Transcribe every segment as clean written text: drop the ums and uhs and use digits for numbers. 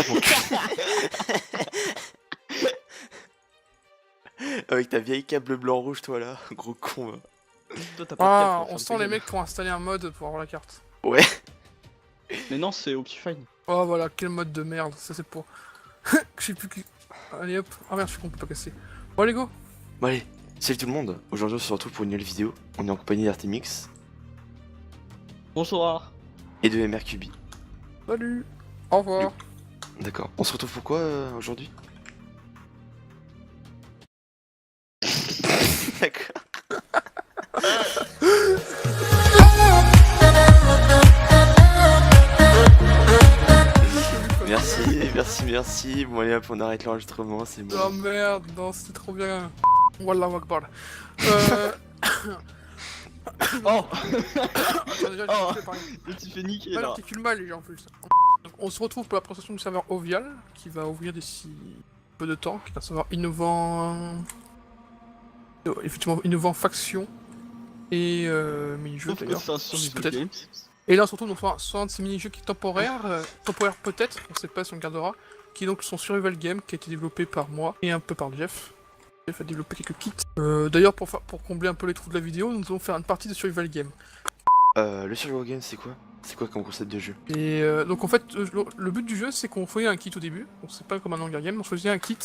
Tape mon cul. Avec ta vieille câble blanc-rouge, toi là, gros con. Toi, t'as pas de Ah, câble, on ferme sent ta les gueule. mecs qui ont installé un mode pour avoir la carte. Ouais. Mais non, c'est Optifine. Oh voilà, quel mode de merde, ça c'est pour... Je sais plus qui... Allez hop, ah merde, je suis con, on peut pas casser. Bon allez go. Bon allez, salut tout le monde. Aujourd'hui on se retrouve pour une nouvelle vidéo. On est en compagnie d'Artemix Bonsoir. et de MRQB. Salut. Au revoir. D'accord. On se retrouve pourquoi aujourd'hui? D'accord. Merci. Bon allez hop, on arrête l'enregistrement, c'est bon. Oh merde, non, c'était trop bien. Wallah Akbar. Oh. Attends, déjà, Oh. je vais parler. Le petit fait niquer Ah, là. t'articules mal les gens en plus. Donc, on se retrouve pour la présentation du serveur Ovial, qui va ouvrir d'ici peu de temps, qui est un serveur innovant... effectivement innovant faction et mini-jeux Sauf que d'ailleurs. c'est un survival Peut-être. games. Et là surtout, donc, soit un de ces mini-jeux qui est temporaire, temporaire peut-être, on sait pas si on le gardera, qui est donc son survival game, qui a été développé par moi et un peu par Jeff. Jeff a développé quelques kits. D'ailleurs, pour combler un peu les trous de la vidéo, nous allons faire une partie de survival game. Le survival game c'est quoi? C'est quoi comme concept de jeu? Et donc en fait, le but du jeu, c'est qu'on choisit un kit au début, donc c'est pas comme un Hunger Game, on choisit un kit,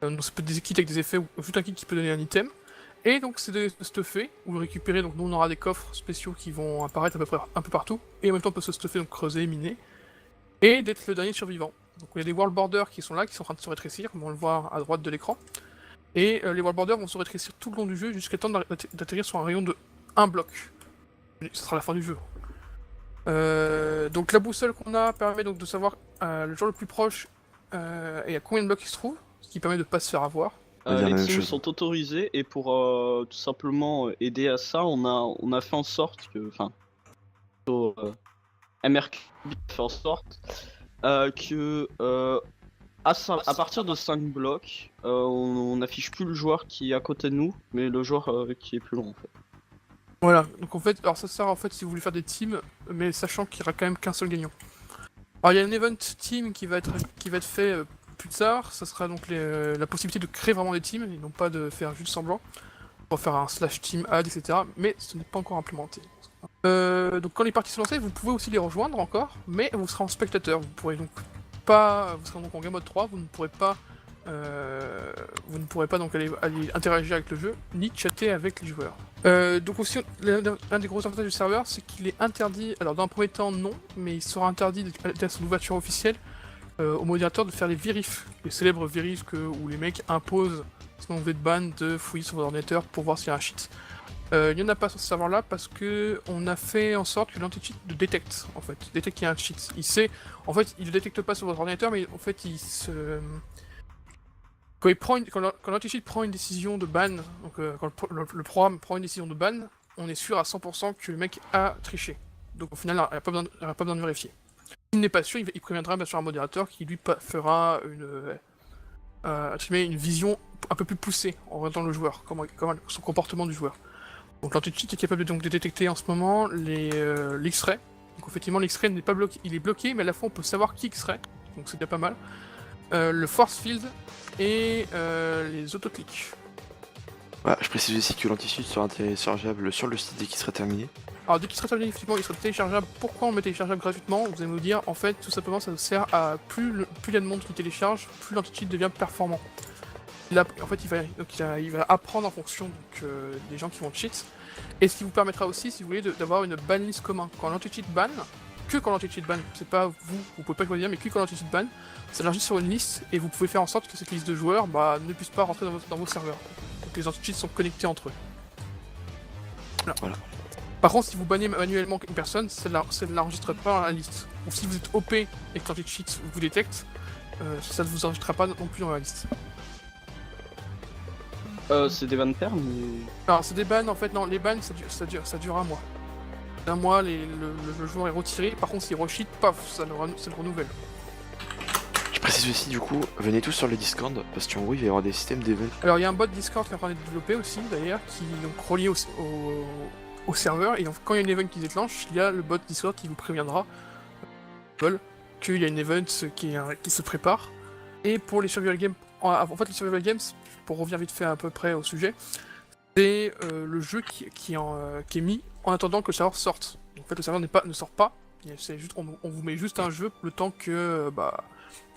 donc ça peut être des kits avec des effets, ou juste un kit qui peut donner un item, et donc c'est de stuffer, ou le récupérer, donc nous on aura des coffres spéciaux qui vont apparaître à peu près un peu partout, et en même temps on peut se stuffer, donc creuser, miner, et d'être le dernier survivant. Donc il y a des world borders qui sont là, qui sont en train de se rétrécir, comme on le voit à droite de l'écran, et les world borders vont se rétrécir tout le long du jeu jusqu'à temps d'atterrir sur un rayon de 1 bloc. Ce sera la fin du jeu. Donc la boussole qu'on a permet donc de savoir le joueur le plus proche et à combien de blocs il se trouve, ce qui permet de pas se faire avoir. On va dire la Les même teams chose. sont autorisés et pour tout simplement aider à ça, on a fait en sorte que, enfin, MRQ a fait en sorte que à partir de 5 blocs, on n'affiche plus le joueur qui est à côté de nous, mais le joueur qui est plus loin en fait. Voilà, donc en fait, alors ça sert en fait si vous voulez faire des teams, mais sachant qu'il y aura quand même qu'un seul gagnant. Alors il y a un event team qui va être fait plus tard, ça sera donc la possibilité de créer vraiment des teams, et non pas de faire juste semblant, pour faire un slash team add, etc. Mais ce n'est pas encore implémenté. Donc quand les parties sont lancées, vous pouvez aussi les rejoindre encore, mais vous serez en spectateur, vous pourrez donc pas, vous serez donc en game mode 3, vous ne pourrez pas donc aller interagir avec le jeu, ni chatter avec les joueurs. Donc aussi, l'un des gros avantages du serveur, c'est qu'il est interdit, alors dans un premier temps non, mais il sera interdit à son ouverture officielle au modérateur de faire les vérifs, les célèbres vérifs où les mecs imposent, sinon vous êtes ban, de fouiller sur votre ordinateur pour voir s'il y a un cheat. Il n'y en a pas sur ce serveur là parce que on a fait en sorte que l'anti-cheat le détecte en fait, détecte qu'il y a un cheat. Il sait, en fait, il ne le détecte pas sur votre ordinateur, mais en fait il se... Quand l'anti-cheat prend une décision de ban, donc quand le programme prend une décision de ban, on est sûr à 100% que le mec a triché. Donc au final, il n'y aura pas besoin de vérifier. S'il n'est pas sûr, il préviendra bien sûr un modérateur qui lui fera une vision un peu plus poussée en regardant le joueur, son comportement du joueur. Donc l'anti-cheat est capable de détecter en ce moment l'X-ray. Donc effectivement l'X-ray n'est pas bloqué, il est bloqué, mais à la fois on peut savoir qui X-ray, donc c'est déjà pas mal. Le force field et les autoclics. Voilà, je précise aussi que l'anti-cheat sera téléchargeable sur le site dès qu'il sera terminé. Alors dès qu'il sera terminé, effectivement, il sera téléchargeable. Pourquoi on le met téléchargeable gratuitement? Vous allez me dire, en fait, tout simplement, ça sert à plus il y a de monde qui télécharge, plus l'anti-cheat devient performant. En fait, il va apprendre en fonction des gens qui vont cheat. Et ce qui vous permettra aussi, si vous voulez, d'avoir une banlist commun. Quand l'anti-cheat ban, c'est pas vous pouvez pas choisir, mais que quand l'anti-cheat ban, ça l'enregistre sur une liste et vous pouvez faire en sorte que cette liste de joueurs ne puisse pas rentrer dans vos serveurs. Donc les anti-cheats sont connectés entre eux. Voilà. Par contre, si vous bannez manuellement une personne, ça ne l'enregistre pas dans la liste. Ou si vous êtes OP et que l'anti-cheat vous détecte, ça ne vous enregistrera pas non plus dans la liste. C'est des bans perm mais... Alors c'est des bans en fait, non, les bans ça dure un mois. Un mois, le joueur est retiré, par contre s'il re-cheat, paf, ça le renouvelle. Je précise aussi du coup, venez tous sur le Discord, parce qu'en gros il va y avoir des systèmes d'events. Alors il y a un bot Discord qui est en train d'être développé aussi d'ailleurs, qui est donc relié au serveur, et donc quand il y a un event qui se déclenche, il y a le bot Discord qui vous préviendra qu'il y a une event qui se prépare. Et pour les survival games, en fait les survival games, pour revenir vite fait à peu près au sujet, c'est le jeu qui est mis en attendant que le serveur sorte. Donc, en fait le serveur ne sort pas, c'est juste, on vous met juste un jeu le temps que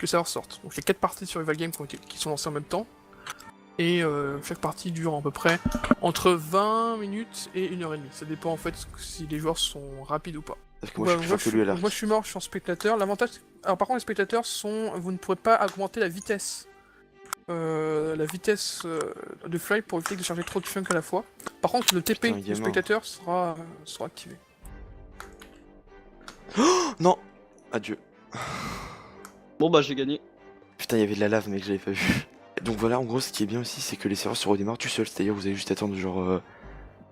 le serveur sorte. Donc il y a 4 parties de survival games qui sont lancées en même temps. Et chaque partie dure à peu près entre 20 minutes et 1h30. Ça dépend en fait si les joueurs sont rapides ou pas. Parce que moi, je suis plus fort que lui à l'arc. Moi je suis mort, je suis en spectateur. L'avantage, alors par contre les spectateurs vous ne pourrez pas augmenter la vitesse. De fly pour éviter de charger trop de chunk à la fois. Par contre le TP Putain, du spectateur sera activé. Non. Adieu. Bon bah j'ai gagné. Putain, il y avait de la lave, mec, j'avais pas vu. Donc voilà, en gros, ce qui est bien aussi, c'est que les serveurs se redémarrent tout seuls. C'est-à-dire, vous allez juste attendre genre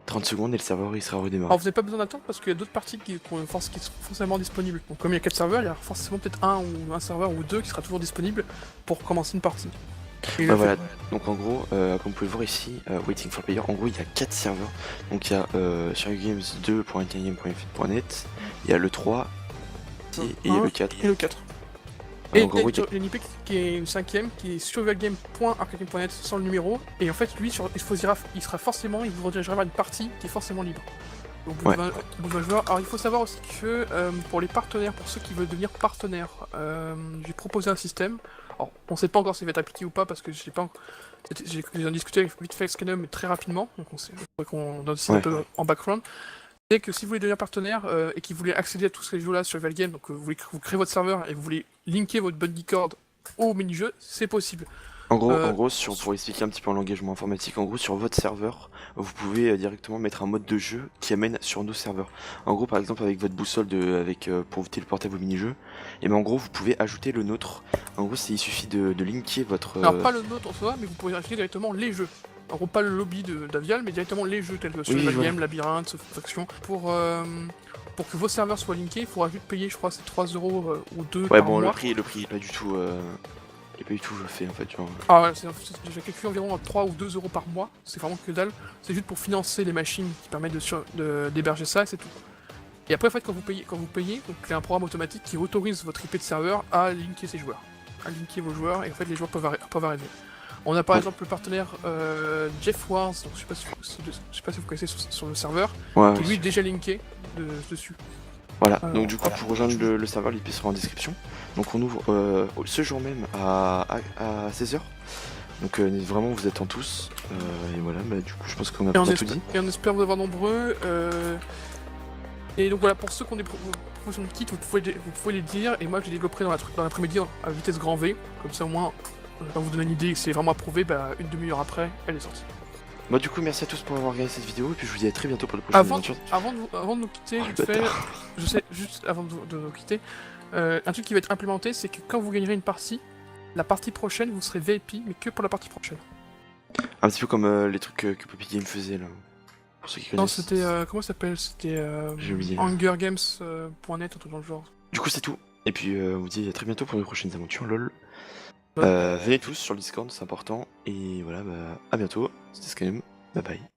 30 secondes et le serveur il sera redémarré. Alors vous n'avez pas besoin d'attendre parce qu'il y a d'autres parties qui sont forcément disponibles. Donc comme il y a 4 serveurs, il y a forcément peut-être un serveur ou 2 qui sera toujours disponible pour commencer une partie. Et Bah voilà, donc en gros, comme vous pouvez le voir ici, Waiting for Player, en gros il y a 4 serveurs. Donc il y a surgames2.1games.net, il y a le 3 et il y a le 4. Et le 4. Ouais, Et donc, en gros, il y a une IP qui est une 5ème, qui est survivalgame.arcadegame.net sans le numéro. Et en fait, lui, il vous redirigera vers une partie qui est forcément libre. Au bout de 20 joueurs. Alors il faut savoir aussi que pour les partenaires, pour ceux qui veulent devenir partenaires, j'ai proposé un système. Alors on sait pas encore s'il va être appliqué ou pas parce que j'ai en discuté avec vite fait avec Scanum mais très rapidement, donc on donne aussi un peu en background. C'est que si vous voulez devenir partenaire et que vous voulez accéder à tous ces jeux là sur Survival Game, donc vous créez votre serveur et vous voulez linker votre buddy cord au mini-jeu, c'est possible. En gros, pour expliquer un petit peu en langagement informatique, en gros sur votre serveur, vous pouvez directement mettre un mode de jeu qui amène sur nos serveurs. En gros, par exemple avec votre boussole pour vous téléporter à vos mini-jeux, et ben en gros vous pouvez ajouter le nôtre. En gros, il suffit de linker votre. Alors pas le nôtre en soi, mais vous pouvez ajouter directement les jeux. En gros, pas le lobby d'Avial, mais directement les jeux tels que Survival Game, Labyrinthe, Faction. Pour que vos serveurs soient linkés, il faudra juste payer, je crois, c'est 3€ ou 2 par mois. Le prix est pas du tout. Il est pas du tout fait en fait. Genre. Ah ouais, j'ai calculé environ 3 ou 2€ par mois, c'est vraiment que dalle. C'est juste pour financer les machines qui permettent d'héberger ça et c'est tout. Et après, en fait, quand vous payez, donc il y a un programme automatique qui autorise votre IP de serveur à linker ses joueurs. À linker vos joueurs et en fait les joueurs peuvent arriver. On a par exemple le partenaire Jeff Wars, donc je sais pas si vous connaissez sur le serveur, qui lui est déjà linké dessus. Voilà, donc du coup pour rejoindre le serveur, l'IP sera en description. Donc on ouvre ce jour même à 16h. Donc vraiment vous attend tous. Et voilà, bah, du coup je pense qu'on a tout dit. Et on espère vous avoir nombreux. Et donc voilà, pour ceux qui ont des propositions de kits, vous pouvez les dire. Et moi je les développerai dans l'après-midi à vitesse grand V. Comme ça au moins, pour vous donner une idée que c'est vraiment approuvé, bah, une demi-heure après, elle est sortie. Bah du coup merci à tous pour avoir regardé cette vidéo et puis je vous dis à très bientôt pour le prochain aventure. Avant de nous quitter, je sais, juste avant de nous quitter, un truc qui va être implémenté, c'est que quand vous gagnerez une partie, la partie prochaine vous serez VIP, mais que pour la partie prochaine. Un petit peu comme les trucs que Poppy Game faisait là. Pour ceux qui connaissent. Non, c'était comment ça s'appelle? C'était hungergames.net, un truc dans le genre. Du coup c'est tout. Et puis on vous dit à très bientôt pour les prochaines aventures, lol. Venez tous sur le Discord, c'est important. Et voilà, bah à bientôt. C'était Skyrim. Bye bye.